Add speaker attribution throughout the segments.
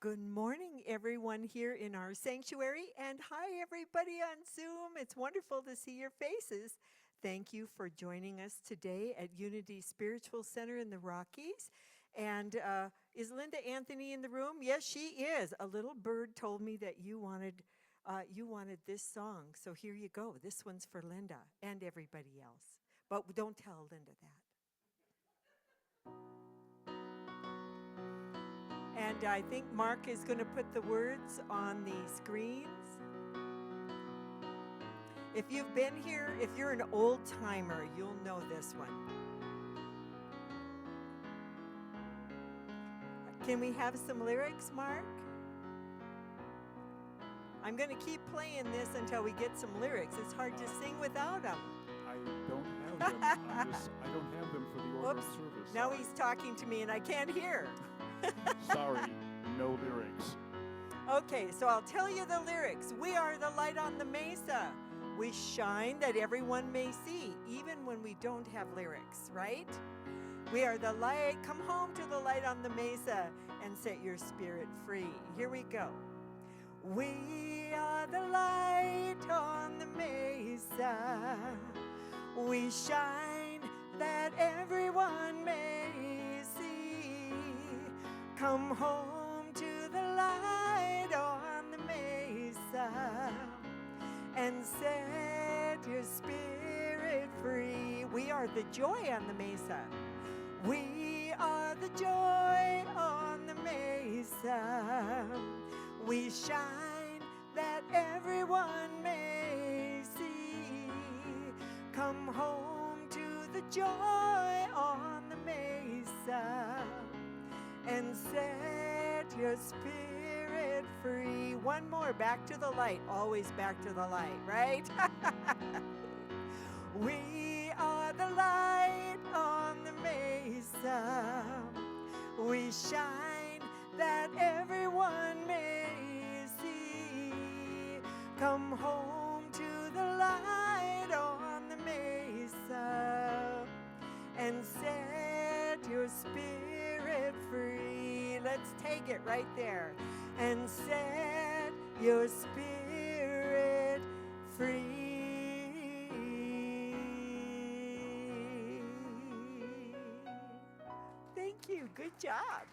Speaker 1: Good morning, everyone here in our sanctuary, and hi, everybody on Zoom. It's wonderful to see your faces. Thank you for joining us today at Unity Spiritual Center in the Rockies. And is Linda Anthony in the room? Yes, she is. A little bird told me that you wanted this song, so here you go. This one's for Linda and everybody else. But don't tell Linda that. And I think Mark is going to put the words on the screens. If you've been here, if you're an old timer, you'll know this one. Can we have some lyrics, Mark? I'm going to keep playing this until we get some lyrics. It's hard to sing without them.
Speaker 2: I don't have them. I don't have them for the order of service.
Speaker 1: Now he's talking to me and I can't hear.
Speaker 2: Sorry, no lyrics.
Speaker 1: Okay, so I'll tell you the lyrics. We are the light on the mesa. We shine that everyone may see, even when we don't have lyrics, right? We are the light. Come home to the light on the mesa and set your spirit free. Here we go. We are the light on the mesa. We shine that everyone may see. Come home to the light on the mesa and set your spirit free. We are the joy on the mesa. We are the joy on the mesa. We shine that everyone may see. Come home to the joy on the mesa and set your spirit free. One more, back to the light. Always back to the light, right? We are the light on the mesa. We shine that everyone may see. Come home to the light on the mesa and set your spirit free. Let's take it right there. And set your spirit free. Thank you. Good job.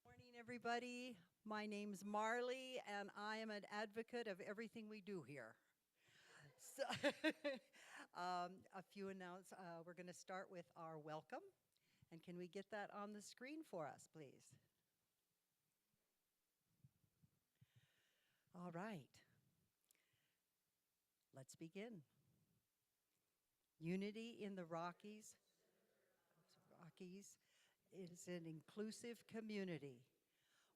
Speaker 3: Morning, everybody. My name's Marley, and I am an advocate of everything we do here. So, a few announcements. We're going to start with our welcome. And can we get that on the screen for us, please? All right. Let's begin. Unity in the Rockies is an inclusive community.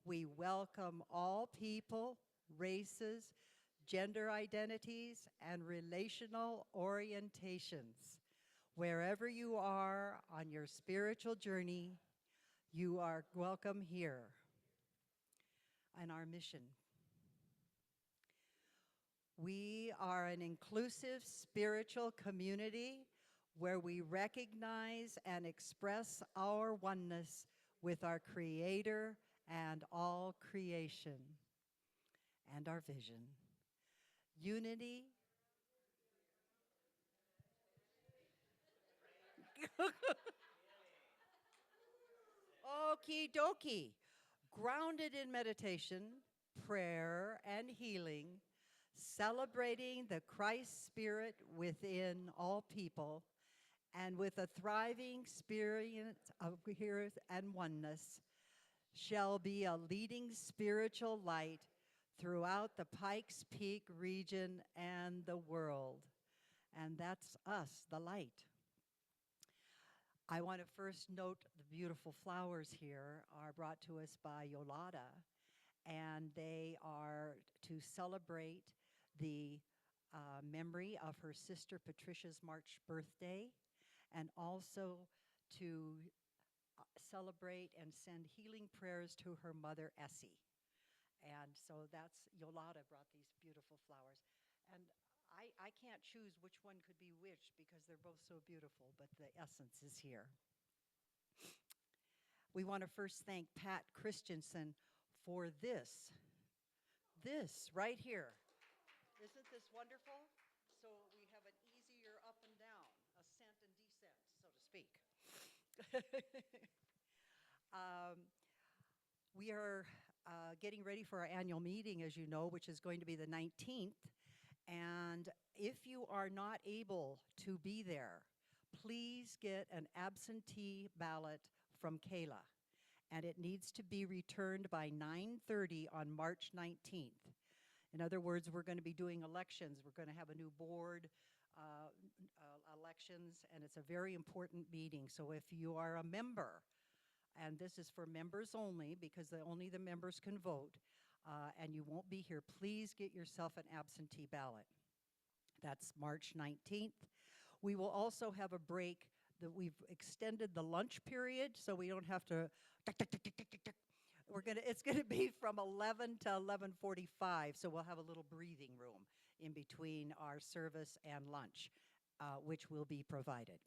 Speaker 3: We welcome all people, races, gender identities, and relational orientations. Wherever you are on your spiritual journey, you are welcome here. And our mission. We are an inclusive spiritual community where we recognize and express our oneness with our Creator and all creation, and our vision. Unity. Okie dokie. Grounded in meditation, prayer, and healing, celebrating the Christ spirit within all people, and with a thriving experience of here and oneness, shall be a leading spiritual light throughout the Pikes Peak region and the world. And that's us, the light. I want to first note the beautiful flowers here are brought to us by Yolanda, and they are to celebrate the memory of her sister Patricia's March birthday, and also to celebrate and send healing prayers to her mother, Essie. And so that's, Yolanda brought these beautiful flowers. And I can't choose which one could be which because they're both so beautiful, but the essence is here. We want to first thank Pat Christensen for this right here. Isn't this wonderful? So we have an easier up and down, ascent and descent, so to speak. We are getting ready for our annual meeting, as you know, which is going to be the 19th. And if you are not able to be there, please get an absentee ballot from Kayla. And it needs to be returned by 9:30 on March 19th. In other words, we're going to be doing elections. We're going to have a new board, elections, and it's a very important meeting. So if you are a member, and this is for members only because only the members can vote, and you won't be here, please get yourself an absentee ballot. That's March 19th. We will also have a break that we've extended the lunch period so we don't have to it's gonna be from 11 to 11:45, so we'll have a little breathing room in between our service and lunch, which will be provided.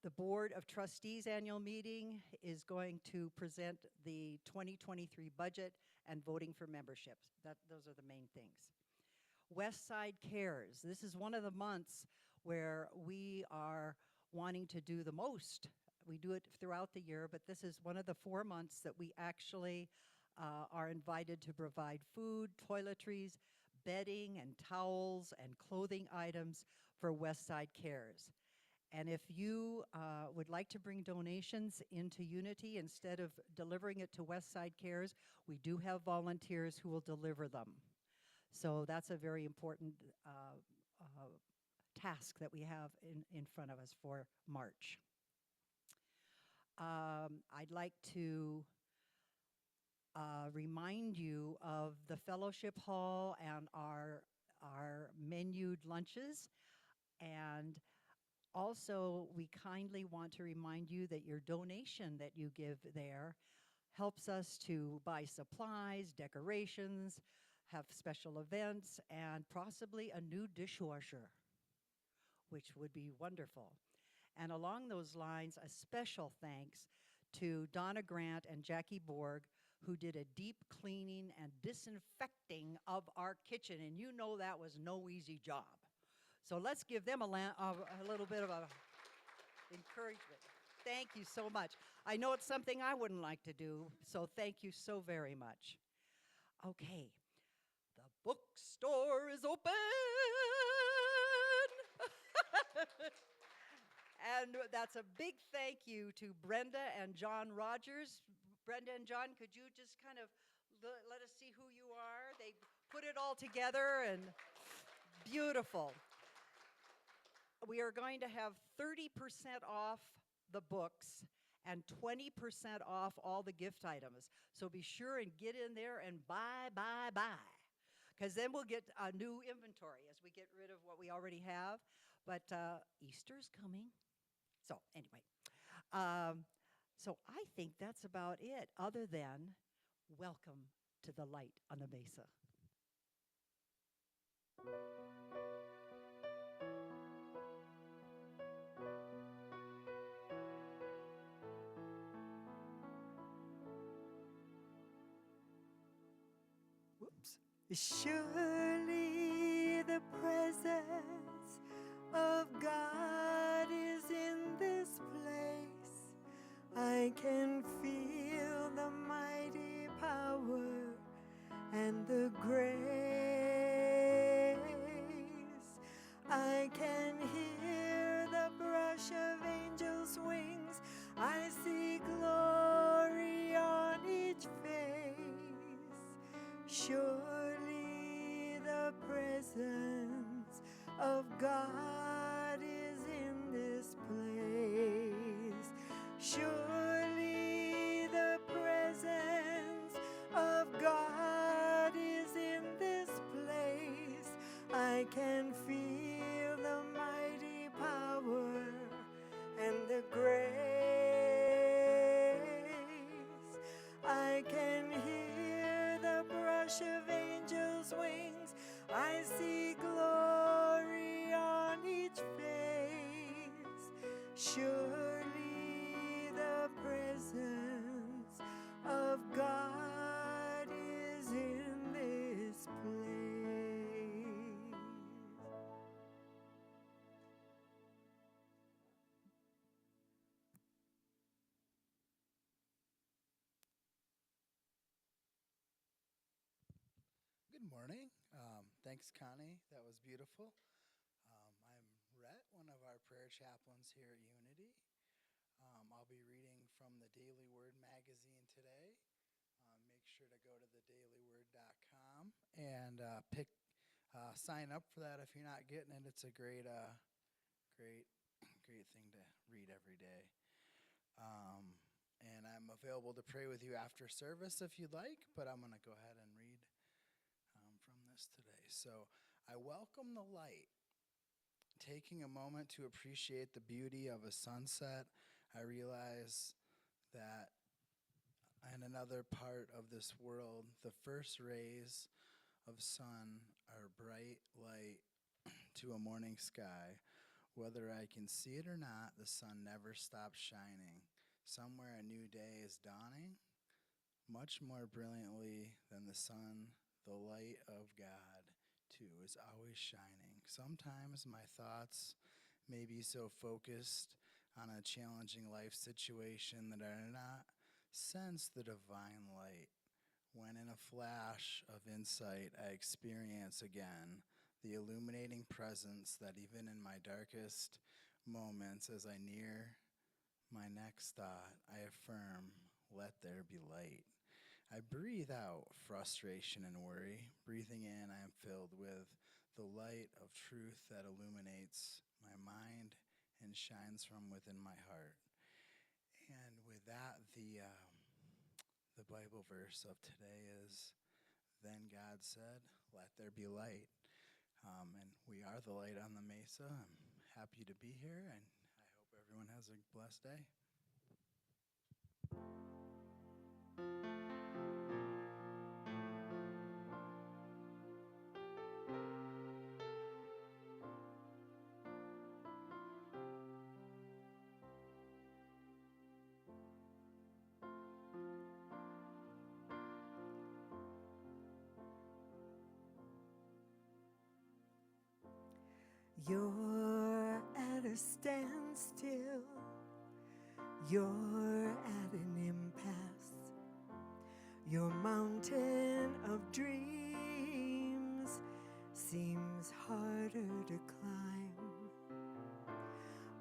Speaker 3: The Board of Trustees annual meeting is going to present the 2023 budget and voting for memberships. Those are the main things. West Side Cares. This is one of the months where we are wanting to do the most. We do it throughout the year, but this is one of the 4 months that we actually are invited to provide food, toiletries, bedding, and towels, and clothing items for West Side Cares. And if you would like to bring donations into Unity instead of delivering it to West Side Cares, we do have volunteers who will deliver them. So that's a very important task that we have in front of us for March. I'd like to remind you of the fellowship hall and our menued lunches. And also, we kindly want to remind you that your donation that you give there helps us to buy supplies, decorations, have special events, and possibly a new dishwasher, which would be wonderful. And along those lines, a special thanks to Donna Grant and Jackie Borg, who did a deep cleaning and disinfecting of our kitchen. And you know that was no easy job. So let's give them a little bit of encouragement. Thank you so much. I know it's something I wouldn't like to do, so thank you so very much. Okay, the bookstore is open. And that's a big thank you to Brenda and John Rogers. Brenda and John, could you just kind of let us see who you are? They put it all together, and beautiful. We are going to have 30% off the books and 20% off all the gift items. So be sure and get in there and buy. Because then we'll get a new inventory as we get rid of what we already have. But Easter's coming. So anyway, so I think that's about it, other than welcome to the light on the Mesa.
Speaker 1: Surely the presence of God is in this place. I can feel the mighty power and the grace. I can hear the brush of angels' wings. I see glory on each face. Surely the presence of God is in this place. Surely the presence of God is in this place. I can feel the mighty power and the grace. I can hear the brush of angels'
Speaker 4: morning. Thanks, Connie. That was beautiful. I'm Rhett, one of our prayer chaplains here at Unity. I'll be reading from the Daily Word magazine today. Make sure to go to thedailyword.com and sign up for that if you're not getting it. It's a great thing to read every day. And I'm available to pray with you after service if you'd like, but I'm going to go ahead and read from this today. So, I welcome the light. Taking a moment to appreciate the beauty of a sunset, I realize that in another part of this world, the first rays of sun are bright light to a morning sky. Whether I can see it or not, the sun never stops shining. Somewhere a new day is dawning, much more brilliantly than the sun. The light of God, too, is always shining. Sometimes my thoughts may be so focused on a challenging life situation that I do not sense the divine light. When in a flash of insight, I experience again the illuminating presence that even in my darkest moments, as I near my next thought, I affirm, let there be light. I breathe out frustration and worry. Breathing in, I am filled with the light of truth that illuminates my mind and shines from within my heart. And with that, the Bible verse of today is, then God said, let there be light. And we are the light on the mesa. I'm happy to be here, and I hope everyone has a blessed day.
Speaker 1: You're at a standstill. You're at an impasse. Your mountain of dreams seems harder to climb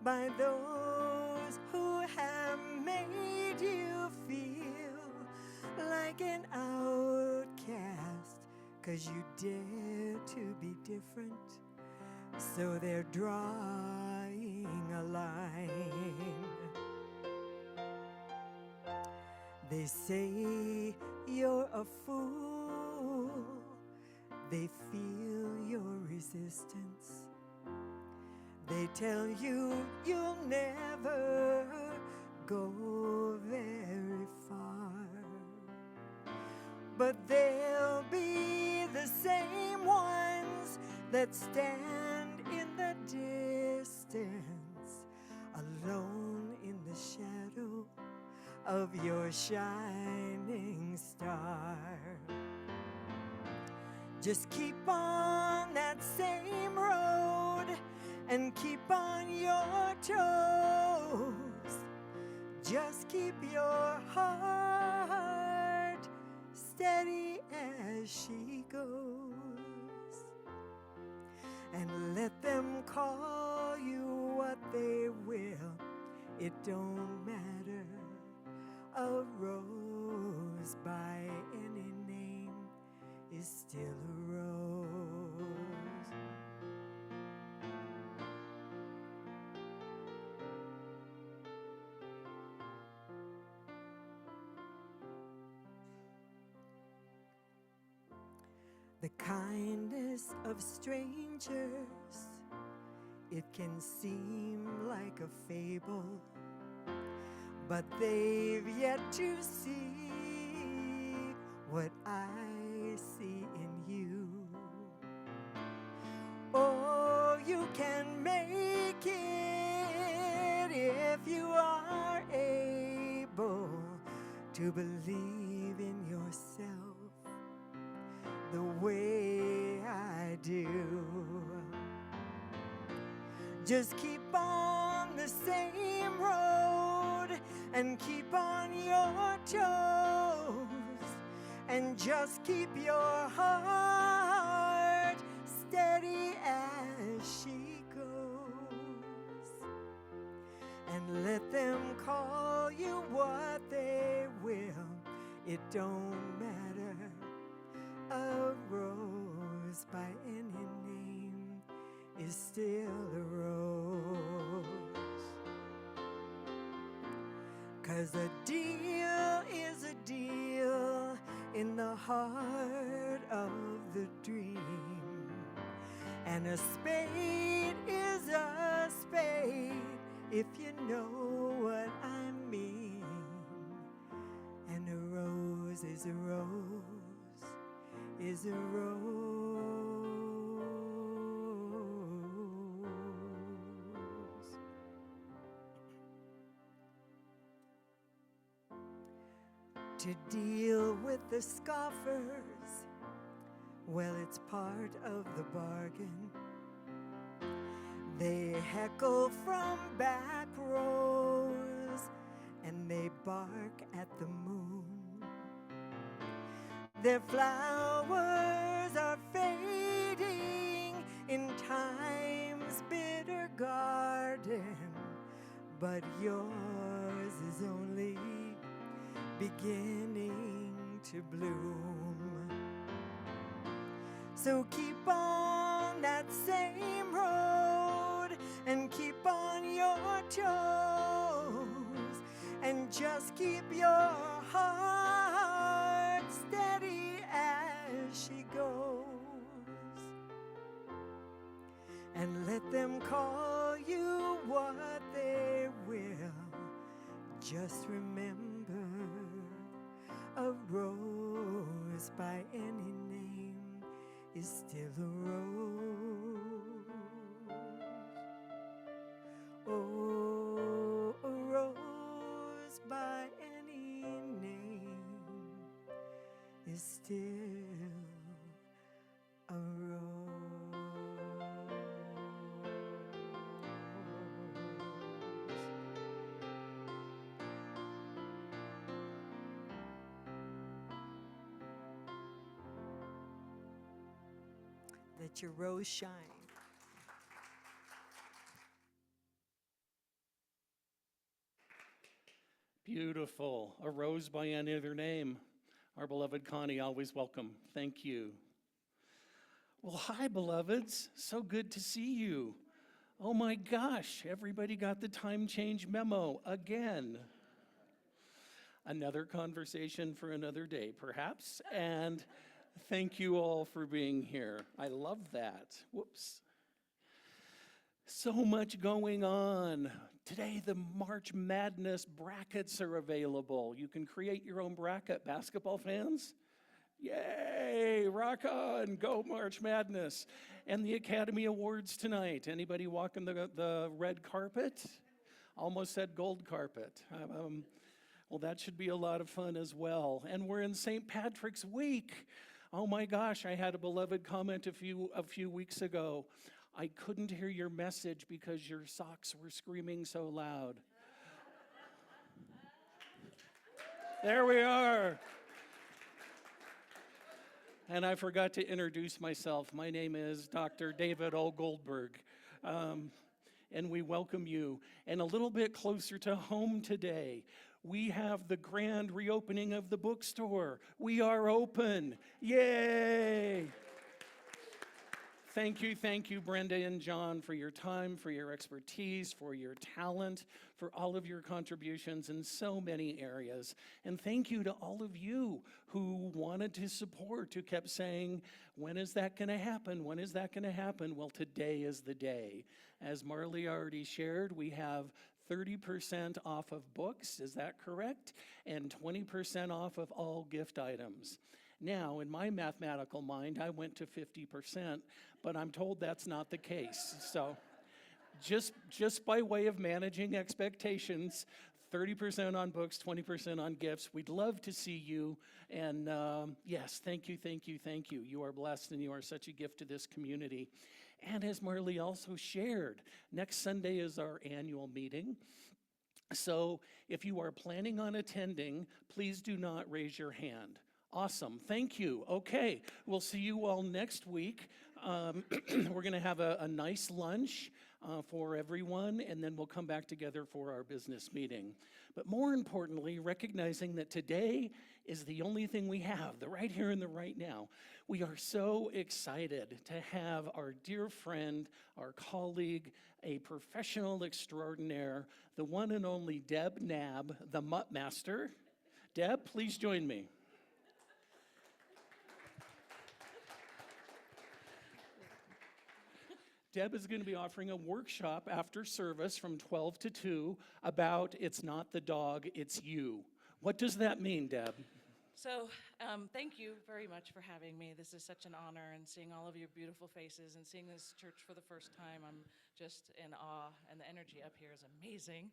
Speaker 1: by those who have made you feel like an outcast, 'cause you dare to be different. So they're drawing a line. They say you're a fool. They feel your resistance. They tell you you'll never go very far. But they'll be the same ones that stand in the distance, alone in the shadow of your shining star. Just keep on that same road and keep on your toes. Just keep your heart steady as she goes. And let them call you what they will, it don't matter. A rose by any name is still a rose. The kindness of strangers, it can seem like a fable, but they've yet to see what I see in you. Oh, you can make it if you are able to believe in yourself the way I do. Just keep on the same road and keep on your toes, and just keep your heart And let them call you what they will, it don't matter. A rose by any name is still a rose. 'Cause a deal is a deal in the heart of the dream. And a spade is a spade, if you know what I mean. And a rose is a rose, is a rose. To deal with the scoffers, well, it's part of the bargain. They heckle from back rows and they bark at the moon. Their flowers are fading in time's bitter garden, but yours is only beginning to bloom. So keep on that same road and keep on your toes and just keep your heart steady as she goes. And let them call you what they will, just remember, a rose by any name is still a rose. Oh, a rose by any name is still a rose. Let your rose shine.
Speaker 5: Beautiful. A rose by any other name. Our beloved Connie, always welcome. Thank you. Well, hi, beloveds. So good to see you. Oh my gosh, everybody got the time change memo again. Another conversation for another day, perhaps. And thank you all for being here. I love that. Whoops. So much going on. Today, the March Madness brackets are available. You can create your own bracket. Basketball fans? Yay, rock on, go March Madness. And the Academy Awards tonight. Anybody walking the red carpet? Almost said gold carpet. Well, that should be a lot of fun as well. And we're in St. Patrick's Week. Oh my gosh, I had a beloved comment a few weeks ago. I couldn't hear your message because your socks were screaming so loud. There we are. And I forgot to introduce myself. My name is Dr. David O. Goldberg. And we welcome you. And a little bit closer to home today, we have the grand reopening of the bookstore. We are open. Yay! Thank you, Brenda and John, for your time, for your expertise, for your talent, for all of your contributions in so many areas. And thank you to all of you who wanted to support, who kept saying, when is that going to happen? When is that going to happen? Well, today is the day. As Marley already shared, we have 30% off of books, is that correct? And 20% off of all gift items. Now, in my mathematical mind, I went to 50%, but I'm told that's not the case. So just by way of managing expectations, 30% on books, 20% on gifts. We'd love to see you. And yes, thank you. You are blessed and you are such a gift to this community. And as Marley also shared, next Sunday is our annual meeting. So if you are planning on attending, please do not raise your hand. Awesome, thank you. Okay, we'll see you all next week. We're gonna have a nice lunch. for everyone, and then we'll come back together for our business meeting. But more importantly, recognizing that today is the only thing we have, the right here and the right now. We are so excited to have our dear friend, our colleague, a professional extraordinaire, the one and only Deb Knabb, the Mutt Master. Deb, please join me. Deb is going to be offering a workshop after service from 12 to 2 about It's Not the Dog, It's You. What does that mean, Deb?
Speaker 6: So, thank you very much for having me. This is such an honor, and seeing all of your beautiful faces and seeing this church for the first time, I'm just in awe, and the energy up here is amazing.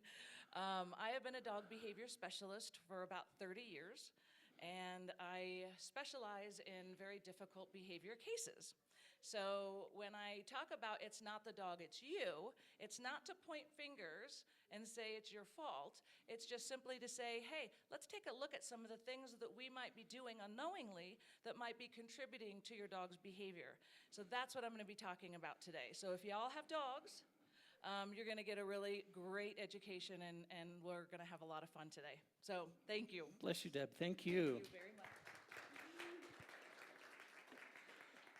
Speaker 6: I have been a dog behavior specialist for about 30 years, and I specialize in very difficult behavior cases. So when I talk about it's not the dog, it's you, it's not to point fingers and say it's your fault. It's just simply to say, hey, let's take a look at some of the things that we might be doing unknowingly that might be contributing to your dog's behavior. So that's what I'm going to be talking about today. So if y'all have dogs, you're going to get a really great education, and we're going to have a lot of fun today. So thank you.
Speaker 5: Bless you, Deb. Thank you.
Speaker 6: Thank you very much.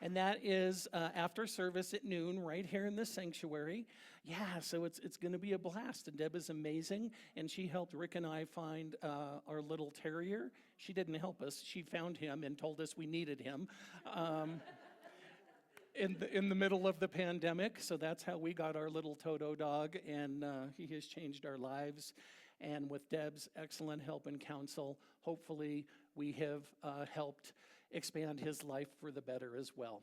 Speaker 5: And that is after service at noon right here in the sanctuary. Yeah, so it's going to be a blast. And Deb is amazing, and she helped Rick and I find our little terrier. She didn't help us. She found him and told us we needed him in the middle of the pandemic. So that's how we got our little Toto dog, and he has changed our lives. And with Deb's excellent help and counsel, hopefully we have helped expand his life for the better as well.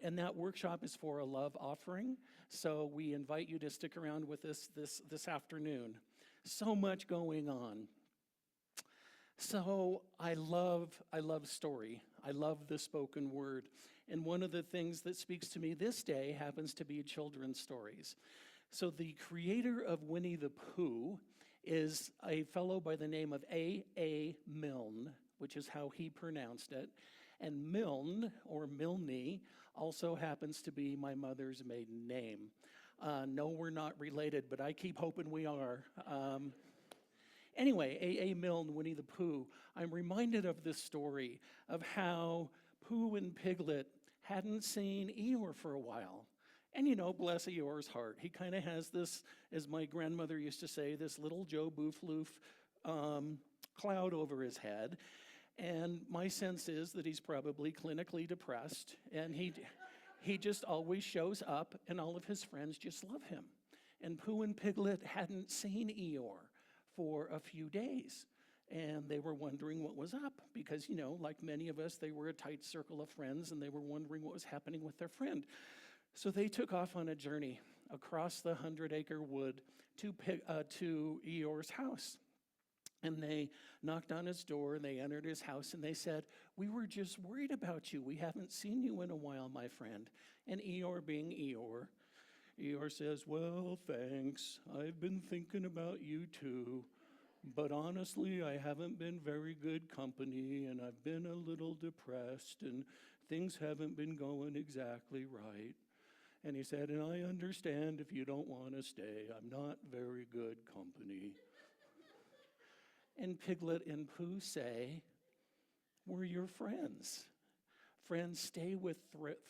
Speaker 5: And that workshop is for a love offering, so we invite you to stick around with us this afternoon. So much going on. So I love story. I love the spoken word. And one of the things that speaks to me this day happens to be children's stories. So the creator of Winnie the Pooh is a fellow by the name of A. Milne, which is how he pronounced it. And Milne, or Milne, also happens to be my mother's maiden name. No, we're not related, but I keep hoping we are. Anyway, A. Milne, Winnie the Pooh, I'm reminded of this story of how Pooh and Piglet hadn't seen Eeyore for a while. And bless Eeyore's heart. He kind of has this, as my grandmother used to say, this little Joe Boofloof cloud over his head. And my sense is that he's probably clinically depressed, and he just always shows up, and all of his friends just love him. And Pooh and Piglet hadn't seen Eeyore for a few days, and they were wondering what was up, because, like many of us, they were a tight circle of friends, and they were wondering what was happening with their friend. So they took off on a journey across the 100-acre wood to Eeyore's house. And they knocked on his door, and they entered his house, and they said, "We were just worried about you. We haven't seen you in a while, my friend." And Eeyore, being Eeyore says, "Well, thanks. I've been thinking about you too. But honestly, I haven't been very good company, and I've been a little depressed, and things haven't been going exactly right." And he said, "And I understand if you don't want to stay. I'm not very good company." And Piglet and Pooh say, "We're your friends. Friends stay with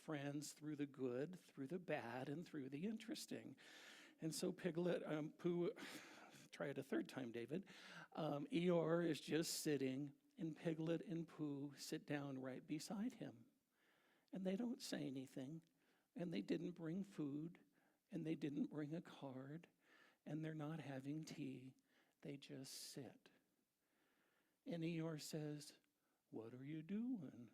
Speaker 5: friends through the good, through the bad, and through the interesting." And so Pooh, try it a third time, David. Eeyore is just sitting, and Piglet and Pooh sit down right beside him. And they don't say anything, and they didn't bring food, and they didn't bring a card, and they're not having tea. They just sit. And Eeyore says, "What are you doing?"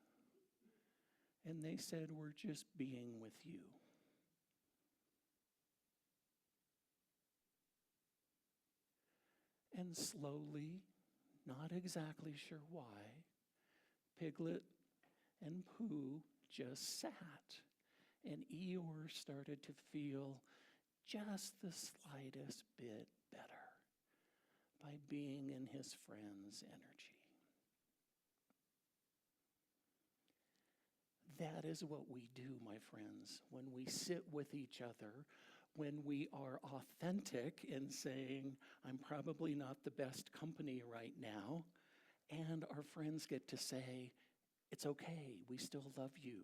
Speaker 5: And they said, "We're just being with you." And slowly, not exactly sure why, Piglet and Pooh just sat. And Eeyore started to feel just the slightest bit better by being in his friend's energy. That is what we do, my friends, when we sit with each other, when we are authentic in saying, I'm probably not the best company right now, and our friends get to say, it's okay, we still love you.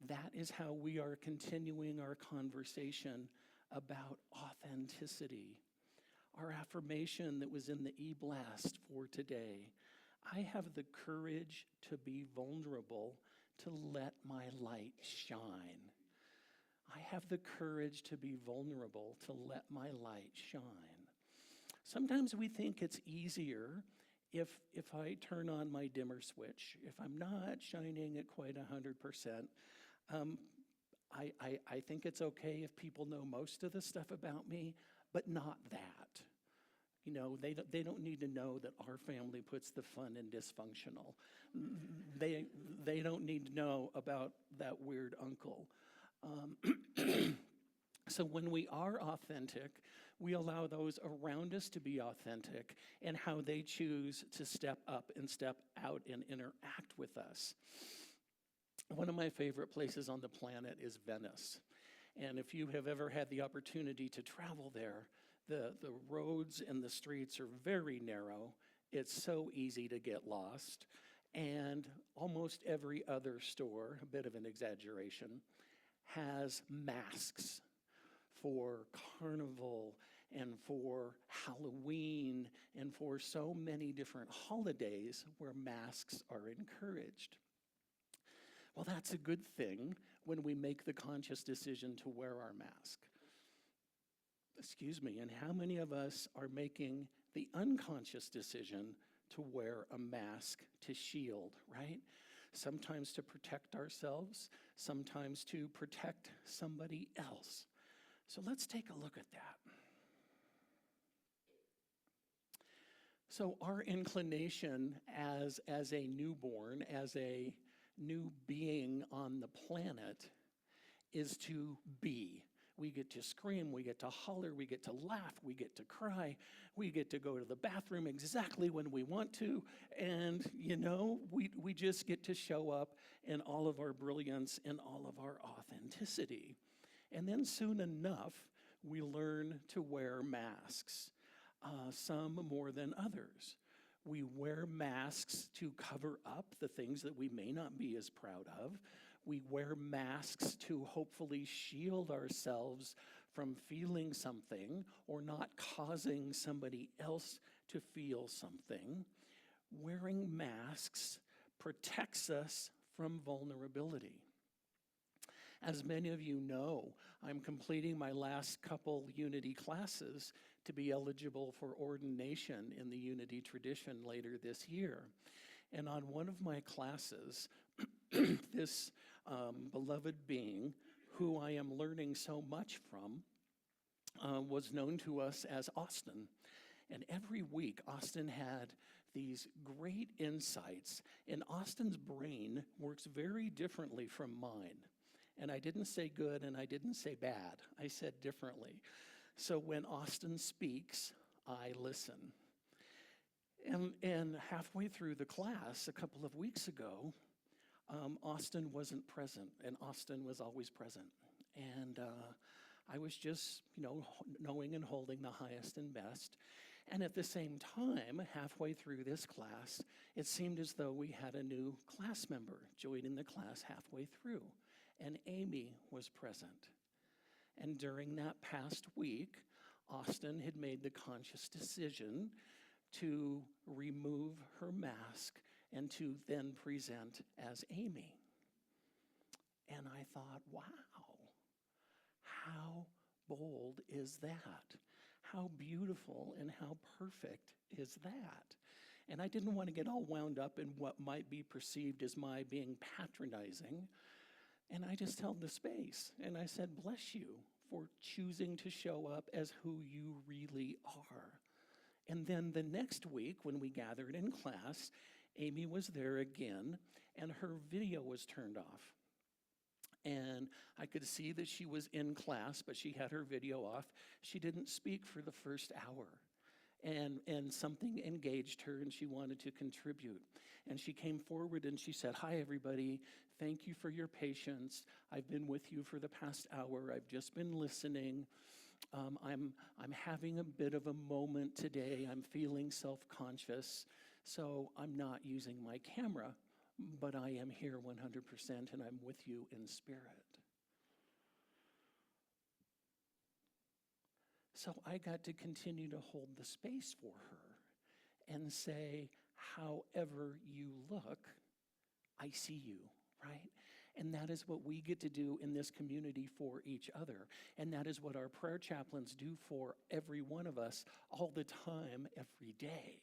Speaker 5: That is how we are continuing our conversation about authenticity. Our affirmation that was in the e-blast for today, I have the courage to be vulnerable, to let my light shine. I have the courage to be vulnerable, to let my light shine. Sometimes we think it's easier if I turn on my dimmer switch, if I'm not shining at quite 100%. I think it's okay if people know most of the stuff about me, but not that. You know, they don't need to know that our family puts the fun in dysfunctional. They don't need to know about that weird uncle. So when we are authentic, we allow those around us to be authentic and how they choose to step up and step out and interact with us. One of my favorite places on the planet is Venice. And if you have ever had the opportunity to travel there, the roads and the streets are very narrow. It's so easy to get lost. And almost every other store, a bit of an exaggeration, has masks for Carnival and for Halloween and for so many different holidays where masks are encouraged. Well, that's a good thing when we make the conscious decision to wear our mask. Excuse me, and how many of us are making the unconscious decision to wear a mask to shield, right? Sometimes to protect ourselves, sometimes to protect somebody else. So let's take a look at that. So our inclination as a newborn, as a new being on the planet, is to be. We get to scream, we get to holler, we get to laugh, we get to cry, we get to go to the bathroom exactly when we want to, and you know, we just get to show up in all of our brilliance and all of our authenticity. And then soon enough, we learn to wear masks, some more than others. We wear masks to cover up the things that we may not be as proud of. We wear masks to hopefully shield ourselves from feeling something or not causing somebody else to feel something. Wearing masks protects us from vulnerability. As many of you know, I'm completing my last couple Unity classes to be eligible for ordination in the Unity tradition later this year. And on one of my classes, this beloved being, who I am learning so much from, was known to us as Austin. And every week, Austin had these great insights, and Austin's brain works very differently from mine. And I didn't say good and I didn't say bad. I said differently. So when Austin speaks, I listen. And halfway through the class a couple of weeks ago, Austin wasn't present, and Austin was always present. And I was just, knowing and holding the highest and best. And at the same time, halfway through this class, it seemed as though we had a new class member joining the class halfway through. And Amy was present. And during that past week, Austin had made the conscious decision to remove her mask and to then present as Amy. And I thought, wow, how bold is that? How beautiful and how perfect is that? And I didn't want to get all wound up in what might be perceived as my being patronizing. And I just held the space and I said, bless you for choosing to show up as who you really are. And then the next week when we gathered in class, Amy was there again and her video was turned off. And I could see that she was in class, but she had her video off. She didn't speak for the first hour. and something engaged her, and she wanted to contribute. And she came forward and she said, "Hi, everybody. Thank you for your patience. I've been with you for the past hour. I've just been listening. I'm having a bit of a moment today. I'm feeling self-conscious, so I'm not using my camera, but I am here 100%, and I'm with you in spirit." So I got to continue to hold the space for her and say, however you look, I see you, right? And that is what we get to do in this community for each other. And that is what our prayer chaplains do for every one of us all the time, every day.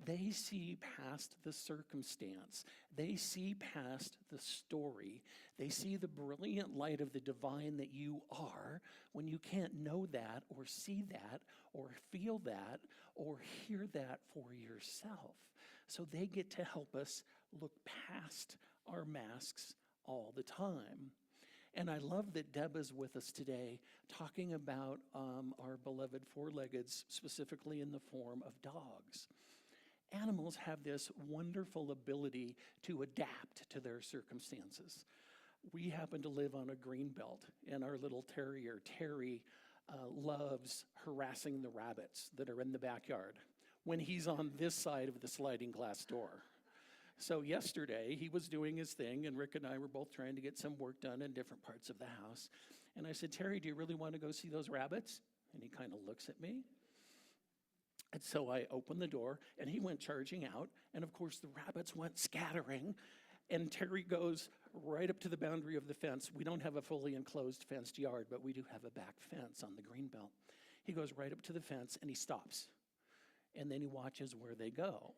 Speaker 5: They see past the circumstance. They see past the story. They see the brilliant light of the divine that you are when you can't know that or see that or feel that or hear that for yourself. So they get to help us look past our masks all the time. And I love that Deb is with us today talking about our beloved four-leggeds, specifically in the form of dogs. Animals have this wonderful ability to adapt to their circumstances. We happen to live on a green belt, and our little terrier, Terry, loves harassing the rabbits that are in the backyard when he's on this side of the sliding glass door. So yesterday, he was doing his thing, and Rick and I were both trying to get some work done in different parts of the house. And I said, "Terry, do you really want to go see those rabbits?" And he kind of looks at me. And so I opened the door, and he went charging out. And of course, the rabbits went scattering. And Terry goes right up to the boundary of the fence. We don't have a fully enclosed fenced yard, but we do have a back fence on the green belt. He goes right up to the fence, and he stops. And then he watches where they go.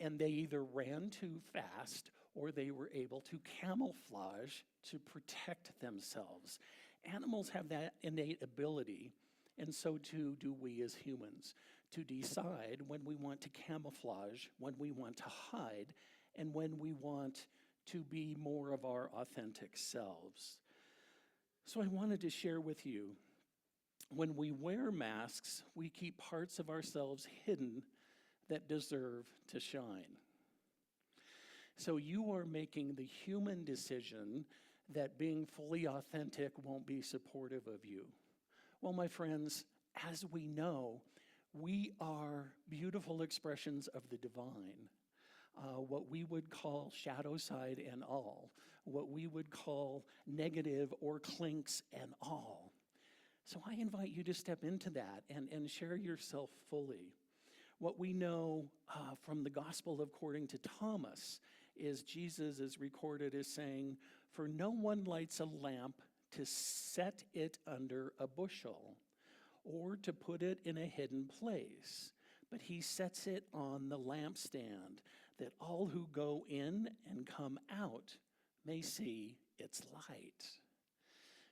Speaker 5: And they either ran too fast or they were able to camouflage to protect themselves. Animals have that innate ability, and so too do we as humans, to decide when we want to camouflage, when we want to hide, and when we want to be more of our authentic selves. So I wanted to share with you, when we wear masks, we keep parts of ourselves hidden that deserve to shine. So you are making the human decision that being fully authentic won't be supportive of you. Well, my friends, as we know, we are beautiful expressions of the divine. What we would call shadow side and all, what we would call negative or clinks and all. So I invite you to step into that and share yourself fully. What we know from the Gospel according to Thomas is Jesus is recorded as saying, "For no one lights a lamp to set it under a bushel or to put it in a hidden place, but he sets it on the lampstand, that all who go in and come out may see its light."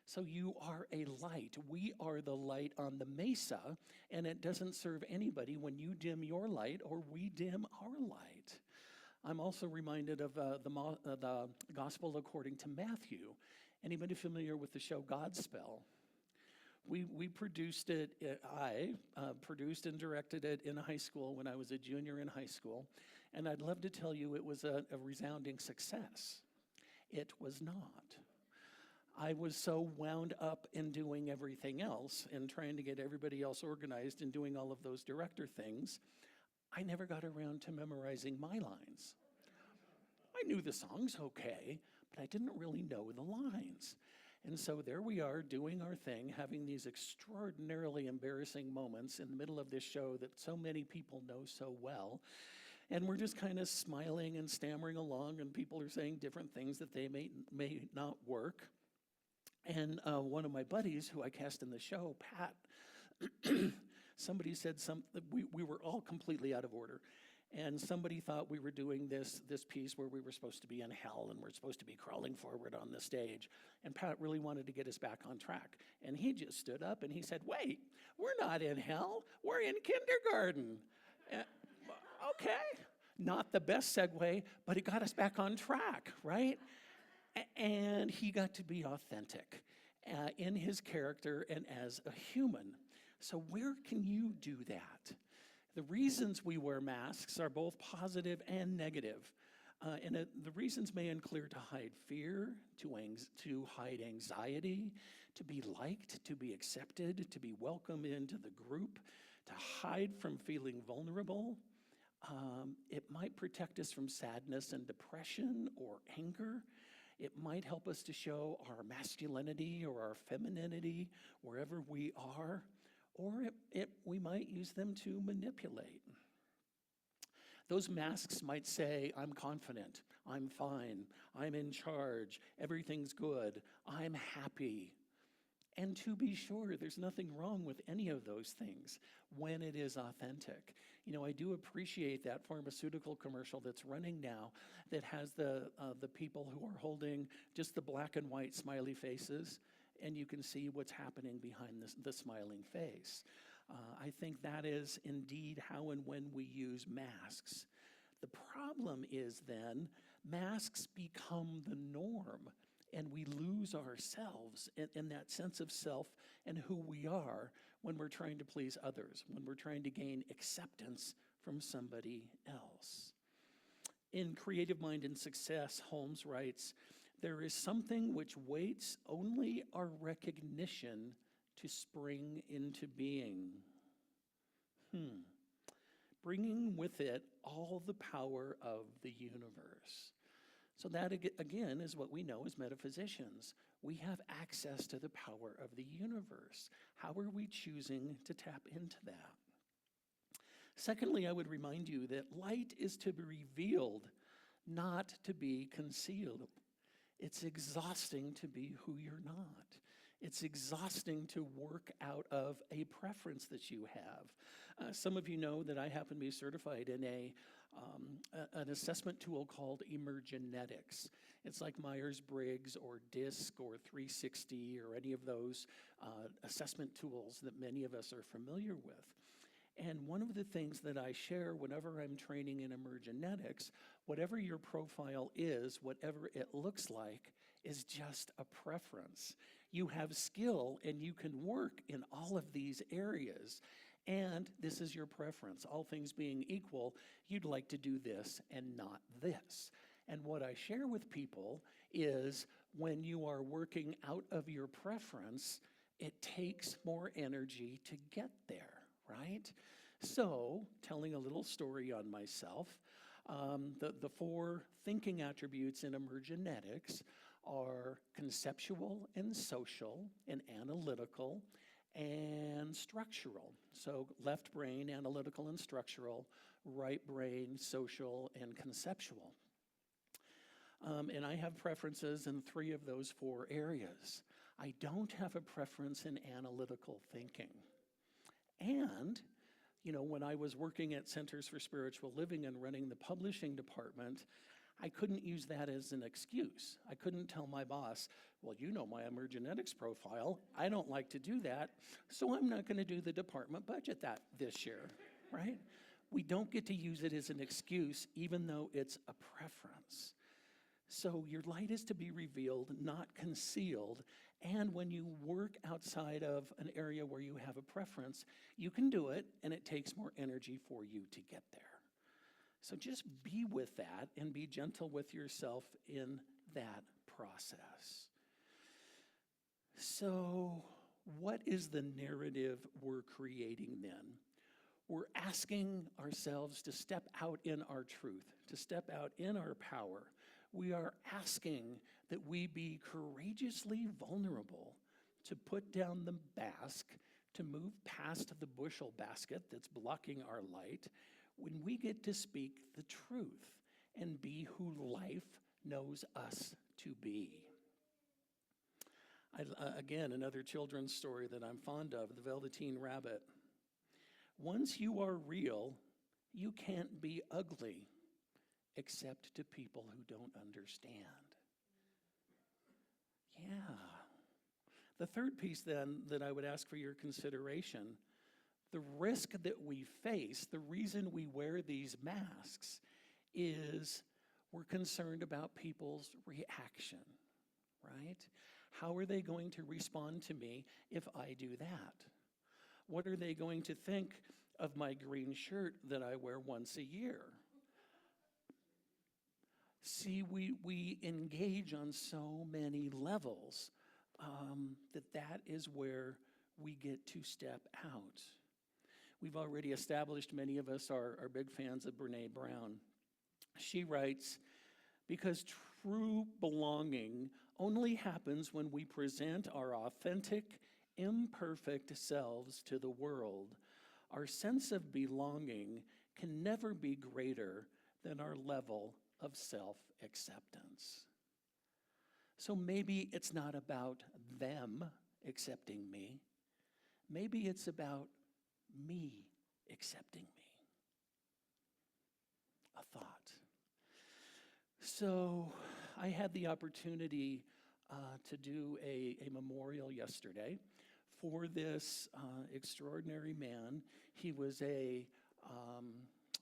Speaker 5: So you are a light. We are the light on the mesa, and it doesn't serve anybody when you dim your light or we dim our light. I'm also reminded of the Gospel according to Matthew. Anybody familiar with the show Godspell? We produced it, I produced and directed it in high school when I was a junior in high school, and I'd love to tell you it was a resounding success. It was not. I was so wound up in doing everything else and trying to get everybody else organized and doing all of those director things, I never got around to memorizing my lines. I knew the songs okay, but I didn't really know the lines. And so there we are doing our thing, having these extraordinarily embarrassing moments in the middle of this show that so many people know so well. And we're just kind of smiling and stammering along, and people are saying different things that they may not work. And one of my buddies who I cast in the show, Pat, somebody said something, we were all completely out of order. And somebody thought we were doing this piece where we were supposed to be in hell and we're supposed to be crawling forward on the stage. And Pat really wanted to get us back on track. And he just stood up and he said, "Wait, we're not in hell, we're in kindergarten." Okay, not the best segue, but it got us back on track, right? And he got to be authentic in his character and as a human. So where can you do that? The reasons we wear masks are both positive and negative. The reasons may include to hide fear, to hide anxiety, to be liked, to be accepted, to be welcomed into the group, to hide from feeling vulnerable. It might protect us from sadness and depression or anger. It might help us to show our masculinity or our femininity wherever we are, or we might use them to manipulate. Those masks might say, I'm confident, I'm fine, I'm in charge, everything's good, I'm happy. And to be sure, there's nothing wrong with any of those things when it is authentic. You know, I do appreciate that pharmaceutical commercial that's running now that has the people who are holding just the black and white smiley faces, and you can see what's happening behind the smiling face. I think that is indeed how and when we use masks. The problem is then masks become the norm, and we lose ourselves in that sense of self and who we are when we're trying to please others, when we're trying to gain acceptance from somebody else. In Creative Mind and Success, Holmes writes, there is something which waits only our recognition to spring into being. Bringing with it all the power of the universe. So that, again, is what we know as metaphysicians. We have access to the power of the universe. How are we choosing to tap into that? Secondly, I would remind you that light is to be revealed, not to be concealed. It's exhausting to be who you're not. It's exhausting to work out of a preference that you have. Some of you know that I happen to be certified in an assessment tool called Emergenetics. It's like Myers-Briggs or DISC or 360 or any of those assessment tools that many of us are familiar with. And one of the things that I share whenever I'm training in Emergenetics, whatever your profile is, whatever it looks like, is just a preference. You have skill and you can work in all of these areas. And this is your preference. All things being equal, you'd like to do this and not this. And what I share with people is when you are working out of your preference, it takes more energy to get there, right? So, telling a little story on myself, the 4 thinking attributes in Emergenetics are conceptual and social and analytical and structural. So left brain, analytical and structural, right brain, social and conceptual. And I have preferences in 3 of those 4 areas. I don't have a preference in analytical thinking. And, you know, when I was working at Centers for Spiritual Living and running the publishing department, I couldn't use that as an excuse. I couldn't tell my boss, well, you know my Emergenetics profile. I don't like to do that, so I'm not going to do the department budget this year, right? We don't get to use it as an excuse, even though it's a preference. So your light is to be revealed, not concealed. And when you work outside of an area where you have a preference, you can do it, and it takes more energy for you to get there. So just be with that and be gentle with yourself in that process. So what is the narrative we're creating then? We're asking ourselves to step out in our truth, to step out in our power. We are asking that we be courageously vulnerable, to put down the mask, to move past the bushel basket that's blocking our light, when we get to speak the truth and be who life knows us to be. Again, another children's story that I'm fond of, The Velveteen Rabbit. Once you are real, you can't be ugly, except to people who don't understand. Yeah. The third piece then that I would ask for your consideration, the risk that we face, the reason we wear these masks is we're concerned about people's reaction, right? How are they going to respond to me if I do that? What are they going to think of my green shirt that I wear once a year. See, we engage on so many levels that is where we get to step out. We've already established, many of us are big fans of Brene Brown. She writes, because true belonging only happens when we present our authentic, imperfect selves to the world. Our sense of belonging can never be greater than our level of self-acceptance. So maybe it's not about them accepting me. Maybe it's about me accepting me. A thought. So I had the opportunity to do a memorial yesterday for this extraordinary man. He was a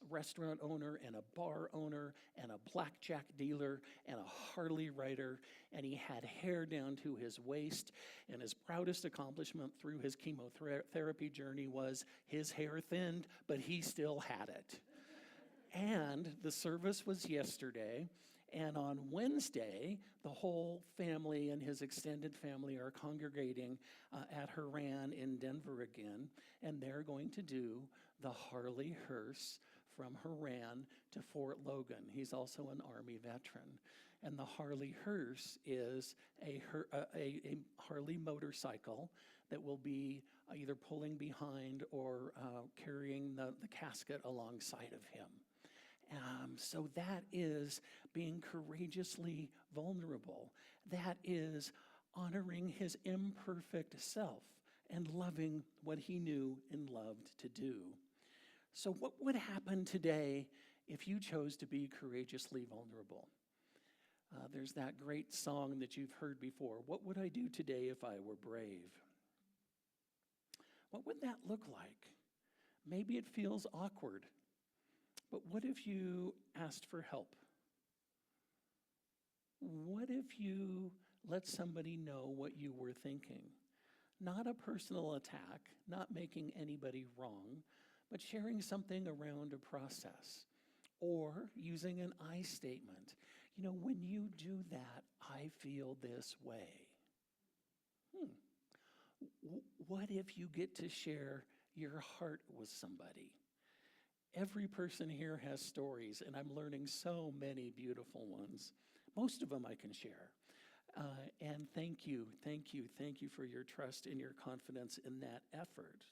Speaker 5: restaurant owner and a bar owner and a blackjack dealer and a Harley rider, and he had hair down to his waist, and his proudest accomplishment through his chemotherapy journey was his hair thinned, but he still had it. And the service was yesterday, and on Wednesday, the whole family and his extended family are congregating at Haran in Denver again, and they're going to do the Harley hearse from Haran to Fort Logan. He's also an Army veteran. And the Harley hearse is a Harley motorcycle that will be either pulling behind or carrying the casket alongside of him. So that is being courageously vulnerable. That is honoring his imperfect self and loving what he knew and loved to do. So what would happen today if you chose to be courageously vulnerable? There's that great song that you've heard before. What would I do today if I were brave? What would that look like? Maybe it feels awkward, but what if you asked for help? What if you let somebody know what you were thinking? Not a personal attack, not making anybody wrong, but sharing something around a process or using an I statement. You know, when you do that, I feel this way. What if you get to share your heart with somebody? Every person here has stories, and I'm learning so many beautiful ones. Most of them I can share. And thank you for your trust and your confidence in that effort.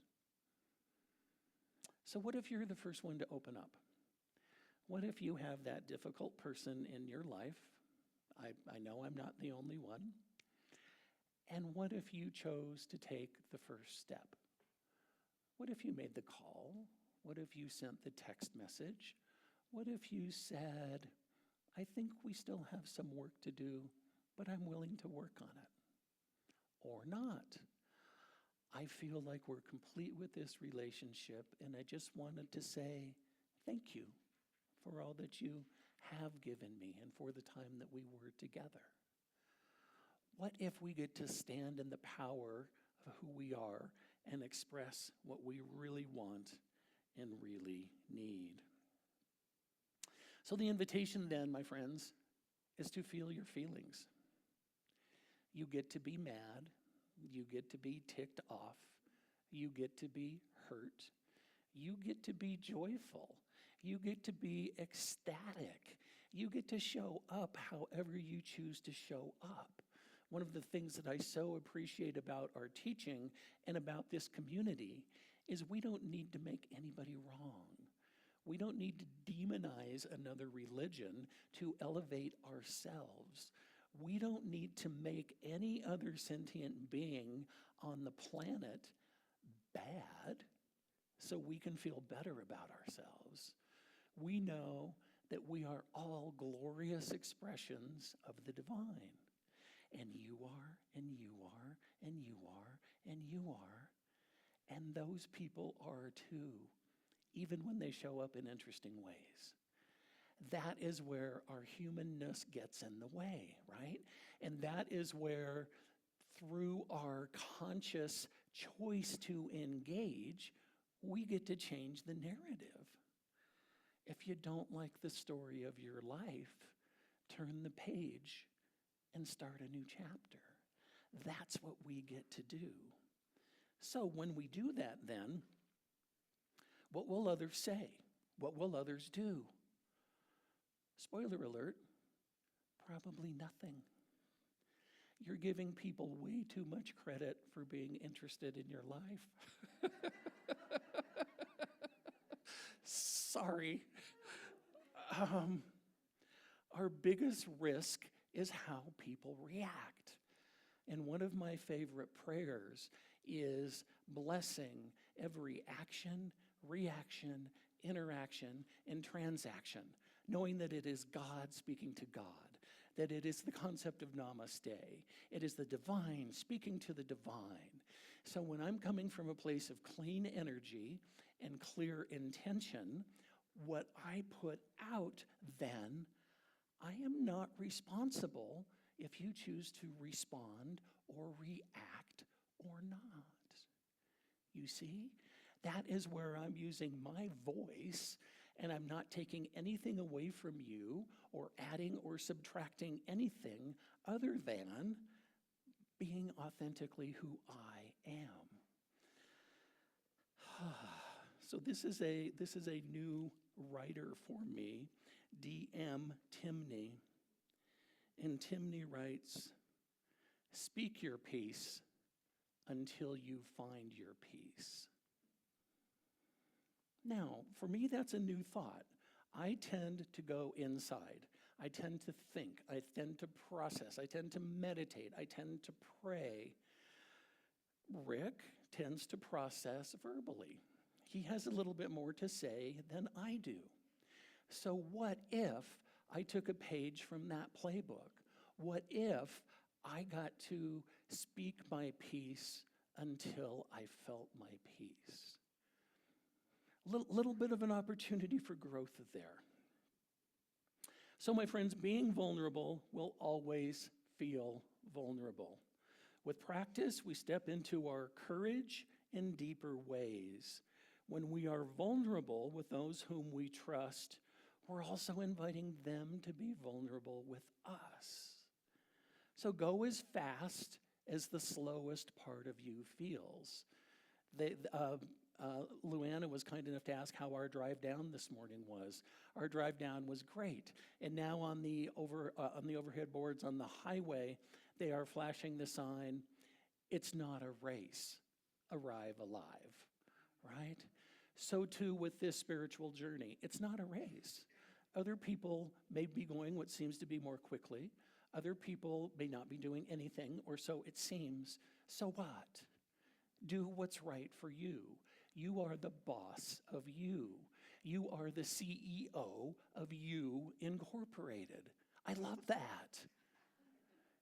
Speaker 5: So what if you're the first one to open up? What if you have that difficult person in your life? I know I'm not the only one. And what if you chose to take the first step? What if you made the call? What if you sent the text message? What if you said, I think we still have some work to do, but I'm willing to work on it? Or not. I feel like we're complete with this relationship, and I just wanted to say thank you for all that you have given me and for the time that we were together. What if we get to stand in the power of who we are and express what we really want and really need? So the invitation then, my friends, is to feel your feelings. You get to be mad. You get to be ticked off. You get to be hurt. You get to be joyful. You get to be ecstatic. You get to show up however you choose to show up. One of the things that I so appreciate about our teaching and about this community is we don't need to make anybody wrong. We don't need to demonize another religion to elevate ourselves. We don't need to make any other sentient being on the planet bad so we can feel better about ourselves. We know that we are all glorious expressions of the divine. And you are, and you are, and you are, and you are. And those people are too, even when they show up in interesting ways. That is where our humanness gets in the way, right? And that is where, through our conscious choice to engage, we get to change the narrative. If you don't like the story of your life, turn the page and start a new chapter. That's what we get to do. So when we do that, then, what will others say? What will others do? Spoiler alert, probably nothing. You're giving people way too much credit for being interested in your life. Sorry. Our biggest risk is how people react. And one of my favorite prayers is blessing every action, reaction, interaction, and transaction, knowing that it is God speaking to God, that it is the concept of namaste. It is the divine speaking to the divine. So when I'm coming from a place of clean energy and clear intention, what I put out then, I am not responsible if you choose to respond or react or not. You see, that is where I'm using my voice, and I'm not taking anything away from you or adding or subtracting anything other than being authentically who I am. So this is a new writer for me, D.M. Timney. And Timney writes, "Speak your peace until you find your peace." Now, for me, that's a new thought. I tend to go inside. I tend to think. I tend to process. I tend to meditate. I tend to pray. Rick tends to process verbally. He has a little bit more to say than I do. So what if I took a page from that playbook? What if I got to speak my peace until I felt my peace? Little bit of an opportunity for growth there. So my friends, being vulnerable will always feel vulnerable. With practice, we step into our courage in deeper ways. When we are vulnerable with those whom we trust, we're also inviting them to be vulnerable with us. So go as fast as the slowest part of you feels. Luana was kind enough to ask how our drive down this morning was. Our drive down was great. And now on the overhead boards on the highway, they are flashing the sign, "It's not a race, arrive alive," right? So too with this spiritual journey. It's not a race. Other people may be going what seems to be more quickly. Other people may not be doing anything, or so it seems. So what? Do what's right for you. You are the boss of you. You are the CEO of You Incorporated. I love that.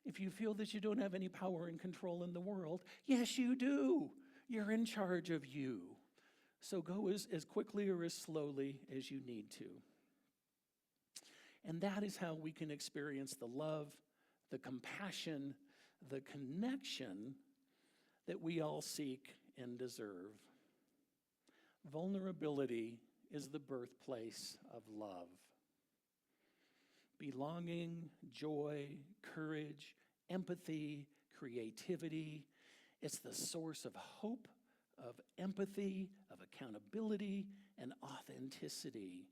Speaker 5: If you feel that you don't have any power and control in the world, yes, you do. You're in charge of you. So go as quickly or as slowly as you need to. And that is how we can experience the love, the compassion, the connection that we all seek and deserve. Vulnerability is the birthplace of love. Belonging, joy, courage, empathy, creativity. It's the source of hope, of empathy, of accountability, and authenticity.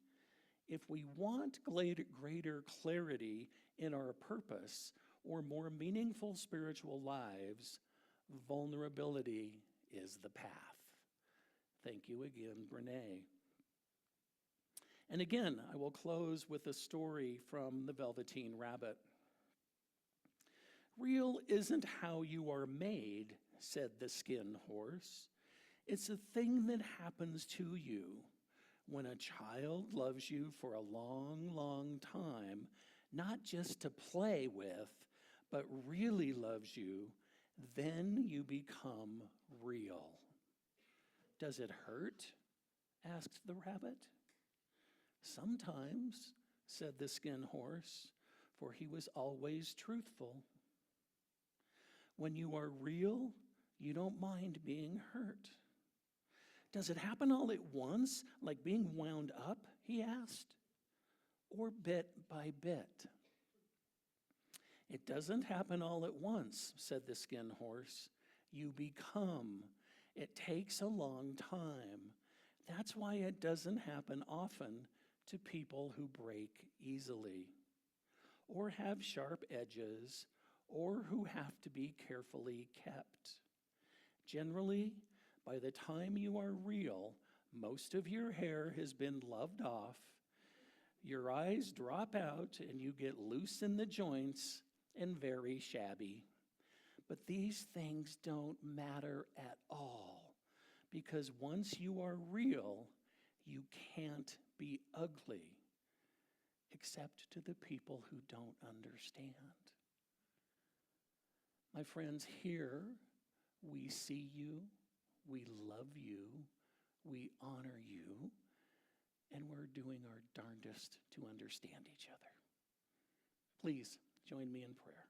Speaker 5: If we want greater clarity in our purpose or more meaningful spiritual lives, vulnerability is the path. Thank you again, Brene. And again, I will close with a story from the Velveteen Rabbit. "Real isn't how you are made," said the skin horse. "It's a thing that happens to you. When a child loves you for a long, long time, not just to play with, but really loves you, then you become real." "Does it hurt?" asked the rabbit. "Sometimes," said the skin horse, for he was always truthful. "When you are real, you don't mind being hurt. Does it happen all at once, like being wound up, he asked, or bit by bit? It doesn't happen all at once, said the skin horse. You become. It takes a long time. That's why it doesn't happen often to people who break easily, or have sharp edges, or who have to be carefully kept. Generally, by the time you are real, most of your hair has been loved off, your eyes drop out, and you get loose in the joints and very shabby. But these things don't matter at all, because once you are real, you can't be ugly, except to the people who don't understand. My friends, here we see you, we love you, we honor you, and we're doing our darndest to understand each other. Please join me in prayer.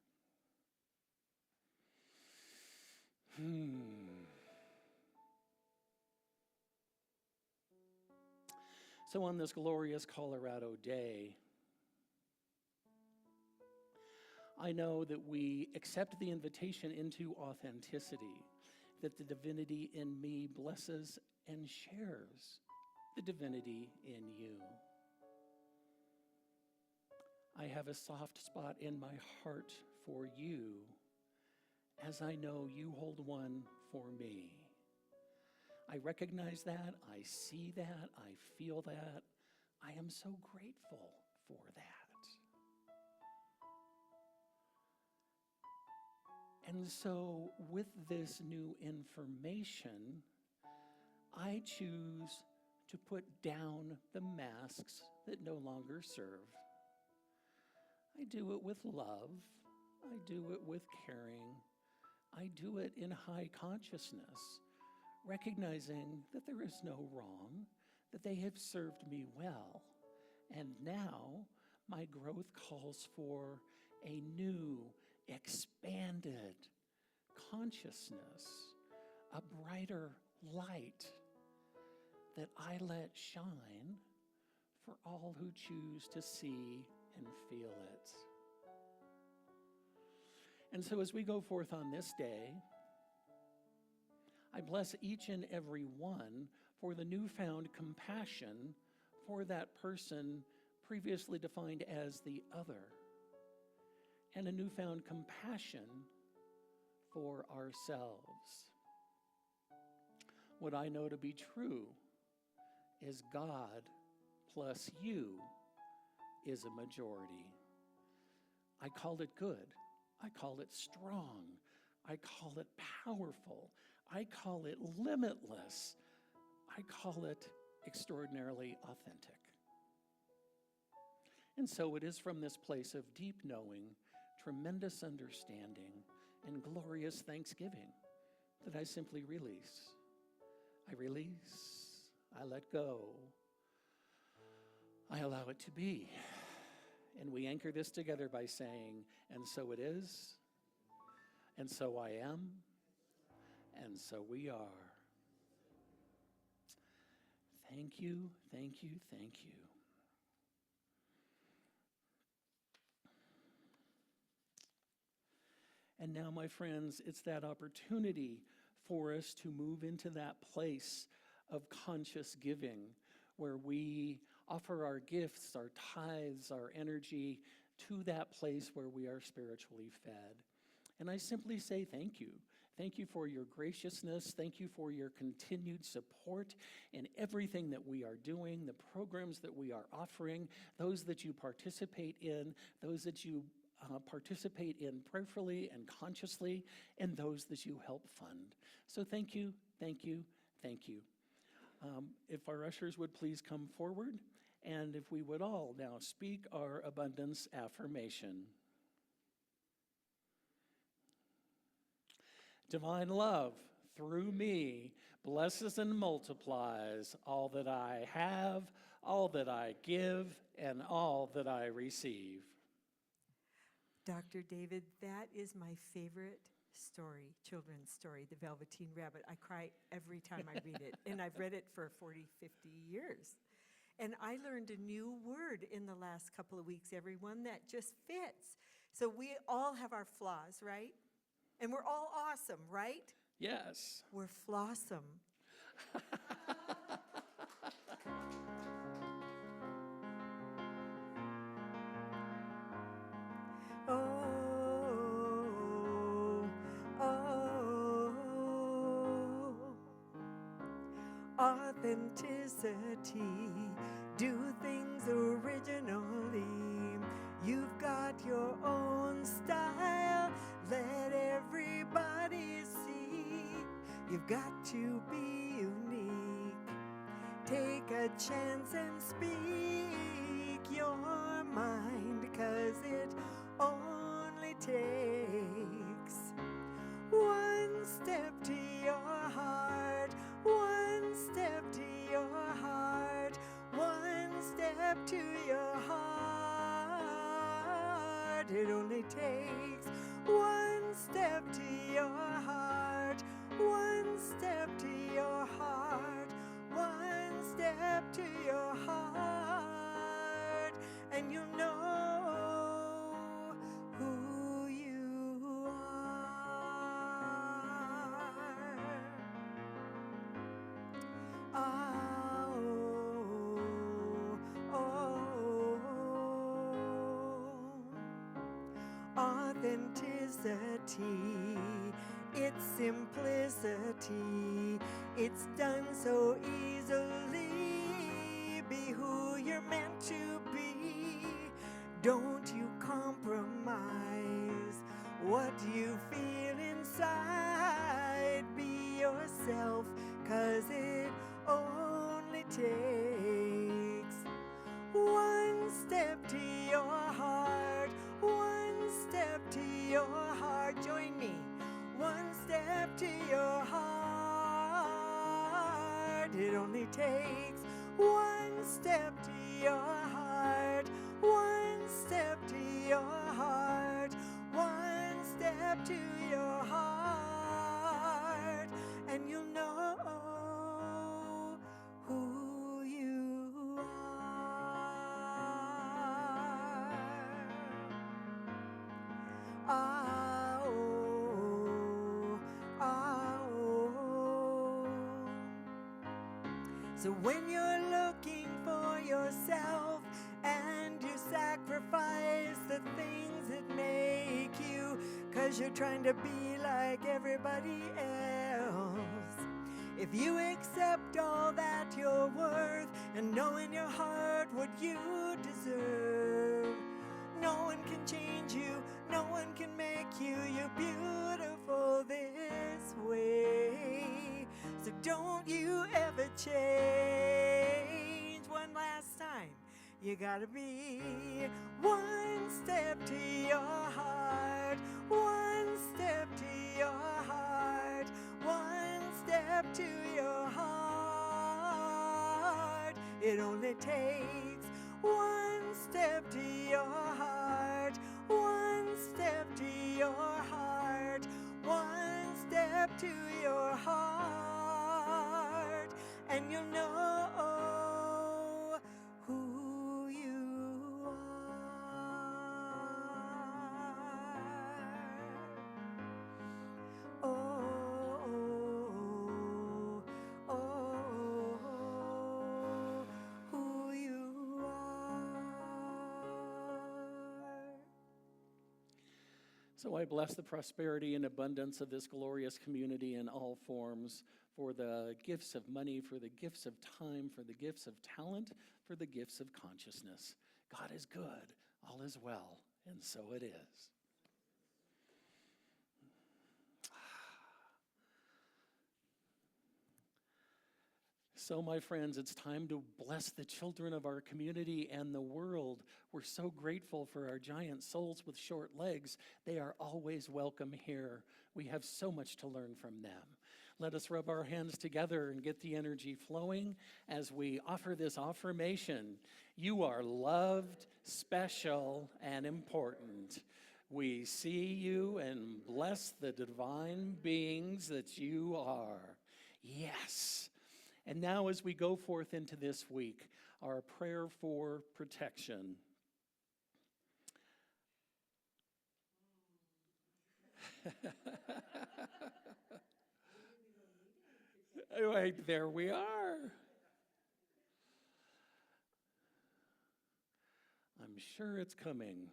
Speaker 5: So on this glorious Colorado day, I know that we accept the invitation into authenticity, that the divinity in me blesses and shares the divinity in you. I have a soft spot in my heart for you, as I know you hold one for me. I recognize that, I see that, I feel that. I am so grateful for that. And so, with this new information, I choose to put down the masks that no longer serve. I do it with love. I do it with caring. I do it in high consciousness, recognizing that there is no wrong, that they have served me well. And now my growth calls for a new, expanded consciousness, a brighter light that I let shine for all who choose to see and feel it. And so as we go forth on this day, I bless each and every one for the newfound compassion for that person previously defined as the other, and a newfound compassion for ourselves. What I know to be true is God plus you is a majority. I call it good. I call it strong. I call it powerful. I call it limitless. I call it extraordinarily authentic. And so it is from this place of deep knowing, tremendous understanding, and glorious thanksgiving that I simply release. I release. I let go. I allow it to be. And we anchor this together by saying, and so it is, and so I am, and so we are. Thank you, thank you, thank you. And now, my friends, it's that opportunity for us to move into that place of conscious giving, where we offer our gifts, our tithes, our energy to that place where we are spiritually fed. And I simply say thank you. Thank you for your graciousness. Thank you for your continued support in everything that we are doing, the programs that we are offering, those that you participate in, those that you participate in prayerfully and consciously, and those that you help fund. So thank you, thank you, thank you. If our ushers would please come forward, and if we would all now speak our abundance affirmation. Divine love, through me, blesses and multiplies all that I have, all that I give, and all that I receive.
Speaker 1: Dr. David, that is my favorite story, children's story, The Velveteen Rabbit. I cry every time I read it, and I've read it for 40, 50 years. And I learned a new word in the last couple of weeks, everyone, that just fits. So we all have our flaws, right? And we're all awesome, right?
Speaker 5: Yes.
Speaker 1: We're flossome. Oh, oh, authenticity, do things originally. You've got your own style, let everybody see. You've got to be unique. Take a chance and speak your mind, 'cause it only takes one step to your heart, one step to your heart, one step to your heart. It only takes one step to your heart, one step to your heart, one step to your heart, and you know who you are. Authenticity, it's simplicity, it's done so easily. Be who you're meant to be. Don't you compromise what you feel inside. Be yourself, 'cause it only takes one step to your heart, one step to your heart. Join me. One step to your heart. It only takes one step to your heart, one step to your heart, one step to your heart, and you'll know who you are. So when you're looking for yourself and you sacrifice the things that make you, 'cause you're trying to be like everybody else, if you accept all that you're worth and know in your heart what you deserve, no one can change you, no one can make you. You're beautiful this way. So don't you ever change. One last time. You gotta be one step to your heart, one step to your heart, one step to your heart. It only takes one step to your heart, one step to your heart, one step to your heart, and you'll know who you are. Who you are.
Speaker 5: So I bless the prosperity and abundance of this glorious community in all forms, for the gifts of money, for the gifts of time, for the gifts of talent, for the gifts of consciousness. God is good, all is well, and so it is. So, my friends, it's time to bless the children of our community and the world. We're so grateful for our giant souls with short legs. They are always welcome here. We have so much to learn from them. Let us rub our hands together and get the energy flowing as we offer this affirmation. You are loved, special, and important. We see you and bless the divine beings that you are. Yes. And now as we go forth into this week, our prayer for protection. Right, there we are. I'm sure it's coming.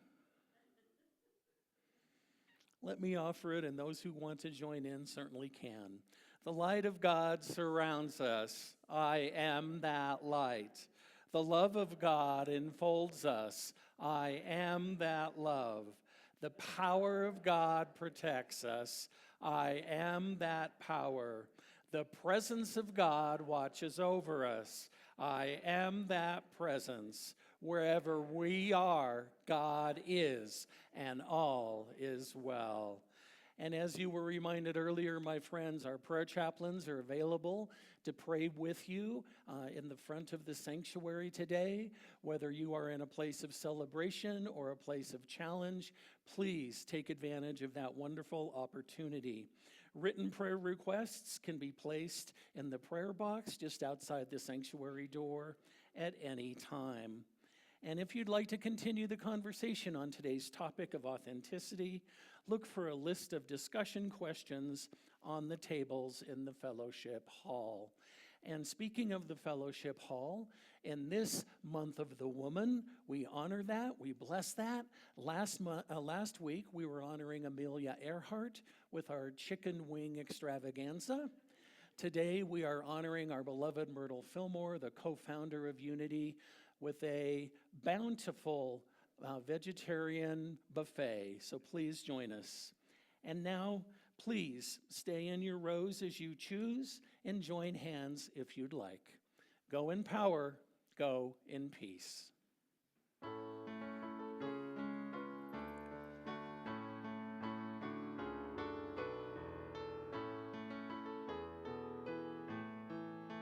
Speaker 5: Let me offer it, and those who want to join in certainly can. The light of God surrounds us. I am that light. The love of God enfolds us. I am that love. The power of God protects us. I am that power. The presence of God watches over us. I am that presence. Wherever we are, God is, and all is well. And as you were reminded earlier, my friends, our prayer chaplains are available to pray with you in the front of the sanctuary today. Whether you are in a place of celebration or a place of challenge, please take advantage of that wonderful opportunity. Written prayer requests can be placed in the prayer box just outside the sanctuary door at any time. And if you'd like to continue the conversation on today's topic of authenticity, look for a list of discussion questions on the tables in the fellowship hall. And speaking of the fellowship hall, in this month of the woman, we honor that, we bless that. Last week, we were honoring Amelia Earhart with our chicken wing extravaganza. Today, we are honoring our beloved Myrtle Fillmore, the co-founder of Unity, with a bountiful vegetarian buffet. So please join us. And now, please stay in your rows as you choose and join hands if you'd like. Go in power, go in peace.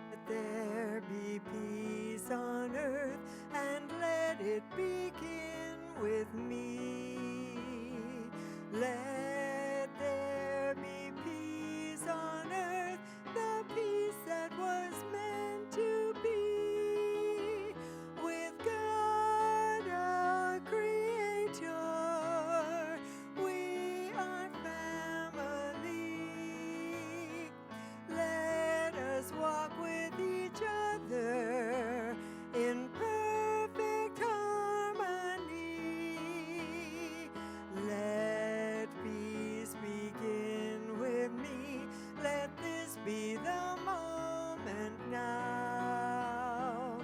Speaker 1: Let there be peace on earth, and let it begin with me. Let there be peace on earth, the peace that was meant to be, with God our Creator. We are family. Let us walk with each other in perfect harmony. Let peace begin with me. Let this be the moment now.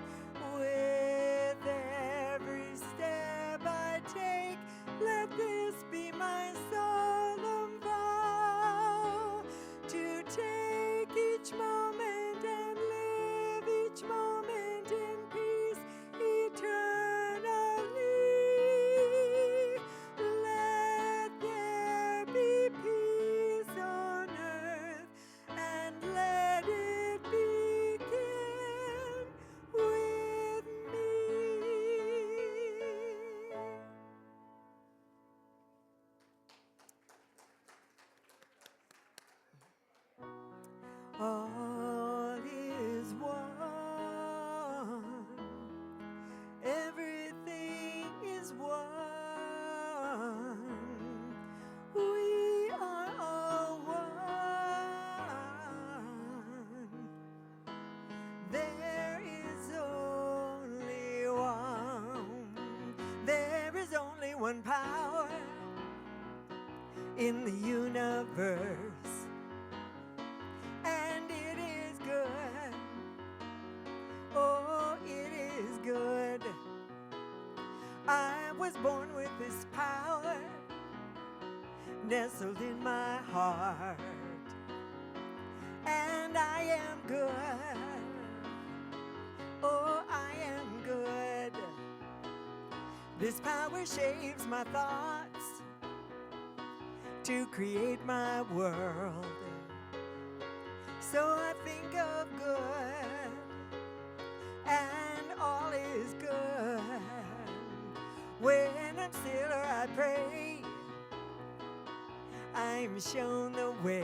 Speaker 1: With every step I take, let this be my solemn vow, to take each moment and live each moment in peace eternally. Let there be peace on earth, and let it begin with me. All is one. Everything is one. We are all one. There is only one. There is only one power in the universe. And it is good. Oh, it is good. I was born with this power nestled in my heart. And I am good. Oh, I am good. This power shapes my thoughts to create my world. So I think of good, and all is good. When I'm still or I pray, I'm shown the way.